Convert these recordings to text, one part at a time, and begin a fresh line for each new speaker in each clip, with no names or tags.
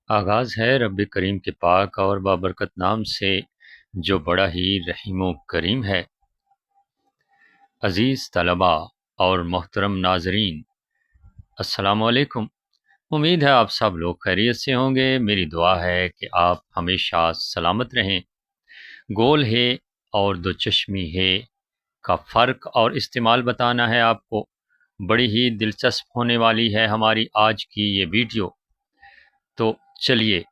آغاز ہے رب کریم کے پاک اور بابرکت نام سے جو بڑا ہی رحیم و کریم ہے۔ عزیز طلباء اور محترم ناظرین، السلام علیکم۔ امید ہے آپ سب لوگ خیریت سے ہوں گے۔ میری دعا ہے کہ آپ ہمیشہ سلامت رہیں۔ گول ہے اور دو چشمی ہے کا فرق اور استعمال بتانا ہے آپ کو۔ بڑی ہی دلچسپ ہونے والی ہے ہماری آج کی یہ ویڈیو، تو چلیے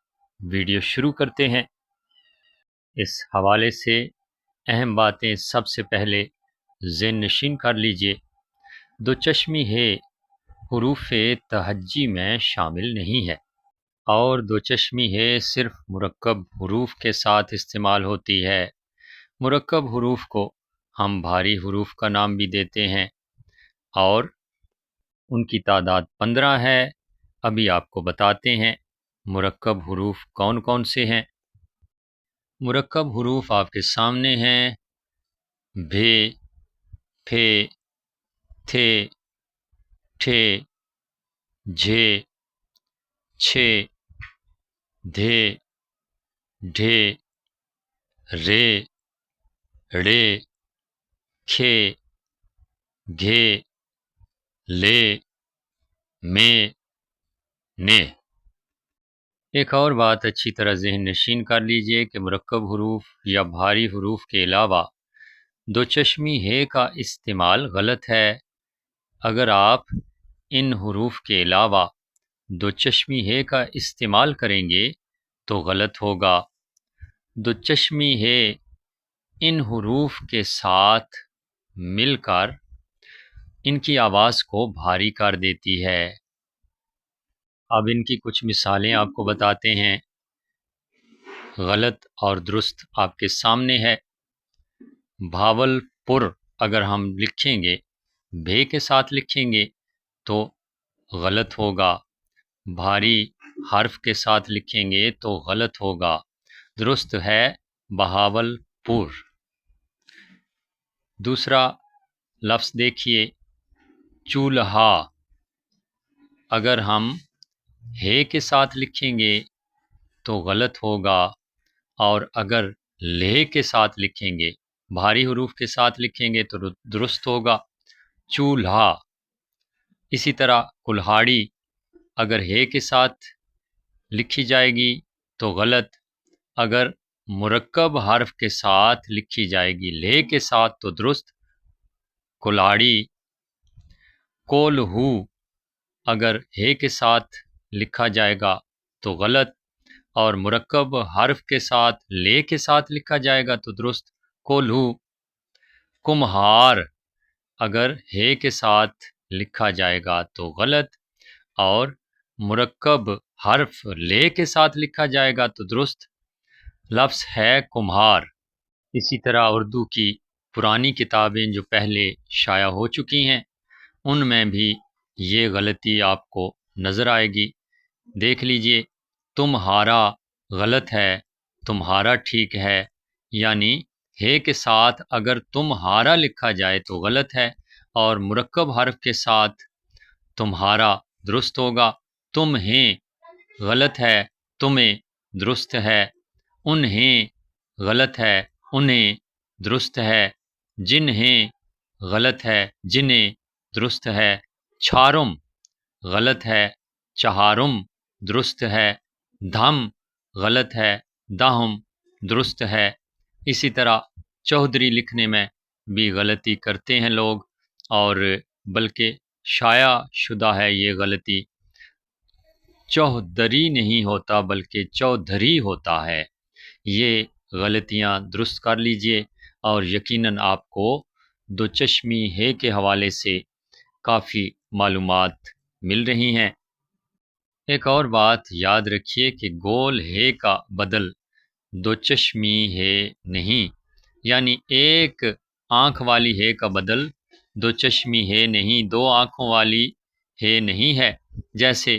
ویڈیو شروع کرتے ہیں۔ اس حوالے سے اہم باتیں سب سے پہلے ذہن نشین کر لیجئے۔ دو چشمی ہے حروف تہجی میں شامل نہیں ہے، اور دو چشمی ہے صرف مرکب حروف کے ساتھ استعمال ہوتی ہے۔ مرکب حروف کو ہم بھاری حروف کا نام بھی دیتے ہیں، اور ان کی تعداد 15 ہے۔ ابھی آپ کو بتاتے ہیں مرکب حروف کون کون سے ہیں۔ مرکب حروف آپ کے سامنے ہیں: بھے، پھے، تھے، ٹھے، جھے، چھے، دھے، ڈھے، رے، ڑے، کھے، گھے، لے، مے، نے۔ ایک اور بات اچھی طرح ذہن نشین کر لیجئے کہ مرکب حروف یا بھاری حروف کے علاوہ دو چشمی ہے کا استعمال غلط ہے۔ اگر آپ ان حروف کے علاوہ دو چشمی ہے کا استعمال کریں گے تو غلط ہوگا۔ دو چشمی ہے ان حروف کے ساتھ مل کر ان کی آواز کو بھاری کر دیتی ہے۔ اب ان کی کچھ مثالیں آپ کو بتاتے ہیں۔ غلط اور درست آپ کے سامنے ہے۔ بھاول پور اگر ہم لکھیں گے، بھے کے ساتھ لکھیں گے تو غلط ہوگا۔ بھاری حرف کے ساتھ لکھیں گے تو غلط ہوگا۔ درست ہے بہاول پور۔ دوسرا لفظ دیکھیے، چولہا۔ اگر ہم ہے کے ساتھ لکھیں گے تو غلط ہوگا، اور اگر لے کے ساتھ لکھیں گے، بھاری حروف کے ساتھ لکھیں گے تو درست ہوگا، چولہا۔ اسی طرح کلہاڑی اگر ہے کے ساتھ لکھی جائے گی تو غلط، اگر مرکب حرف کے ساتھ لکھی جائے گی لے کے ساتھ تو درست، کلاڑی۔ کولہو اگر ہے کے ساتھ لکھا جائے گا تو غلط، اور مرکب حرف کے ساتھ لے کے ساتھ لکھا جائے گا تو درست، کولہو۔ کمہار اگر ہے کے ساتھ لکھا جائے گا تو غلط، اور مرکب حرف لے کے ساتھ لکھا جائے گا تو درست، لفظ ہے کمہار۔ اسی طرح اردو کی پرانی کتابیں جو پہلے شائع ہو چکی ہیں، ان میں بھی یہ غلطی آپ کو نظر آئے گی۔ دیکھ لیجئے، تمہارا غلط ہے، تمہارا ٹھیک ہے، یعنی ہے کے ساتھ اگر تمہارا لکھا جائے تو غلط ہے، اور مرکب حرف کے ساتھ تمہارا درست ہوگا۔ تمہیں غلط ہے، تمہیں درست ہے۔ انہیں غلط ہے، انہیں درست ہے۔ جنہیں غلط ہے، جنہیں درست ہے۔ چھارم غلط ہے، چہارم درست ہے۔ دھم غلط ہے، دہم درست ہے۔ اسی طرح چودھری لکھنے میں بھی غلطی کرتے ہیں لوگ، اور بلکہ شائع شدہ ہے یہ غلطی۔ چوہدری نہیں ہوتا بلکہ چودھری ہوتا ہے۔ یہ غلطیاں درست کر لیجئے، اور یقیناً آپ کو دو چشمی ہے کے حوالے سے کافی معلومات مل رہی ہیں۔ ایک اور بات یاد رکھیے کہ گول ہے کا بدل دو چشمی ہے نہیں، یعنی ایک آنکھ والی ہے کا بدل دو چشمی ہے نہیں، دو آنکھوں والی ہے نہیں ہے۔ جیسے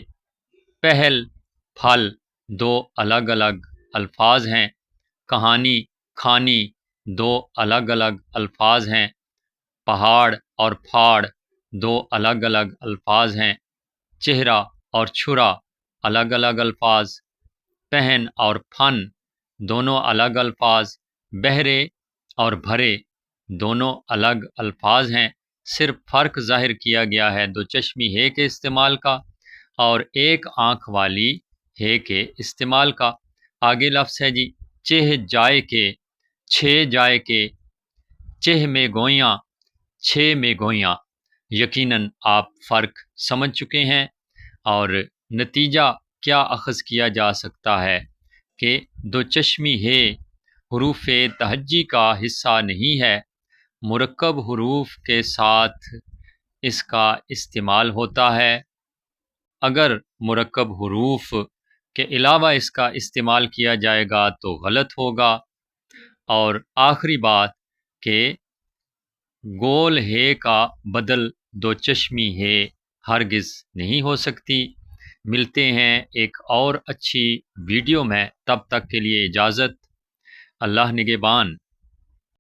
پہل، پھل دو الگ الگ الفاظ ہیں۔ کہانی، کھانی دو الگ الگ الفاظ ہیں۔ پہاڑ اور پھاڑ دو الگ الگ الفاظ ہیں۔ چہرہ اور چھرا الگ الگ الفاظ۔ پہن اور فن دونوں الگ الفاظ، بہرے اور بھرے دونوں الگ الفاظ ہیں، صرف فرق ظاہر کیا گیا ہے دو چشمی ہے کے استعمال کا اور ایک آنکھ والی ہے کے استعمال کا۔ آگے لفظ ہے جی چہ جائے کے، چھ جائے کے، چہ میں گویاں، چھ میں گویاں۔ یقیناً آپ فرق سمجھ چکے ہیں اور نتیجہ کیا اخذ کیا جا سکتا ہے کہ دو چشمی ہے حروف تہجی کا حصہ نہیں ہے، مرکب حروف کے ساتھ اس کا استعمال ہوتا ہے۔ اگر مرکب حروف کے علاوہ اس کا استعمال کیا جائے گا تو غلط ہوگا۔ اور آخری بات کہ گول ہے کا بدل دو چشمی ہے ہرگز نہیں ہو سکتی۔ ملتے ہیں ایک اور اچھی ویڈیو میں، تب تک کے لیے اجازت، اللہ نگہبان۔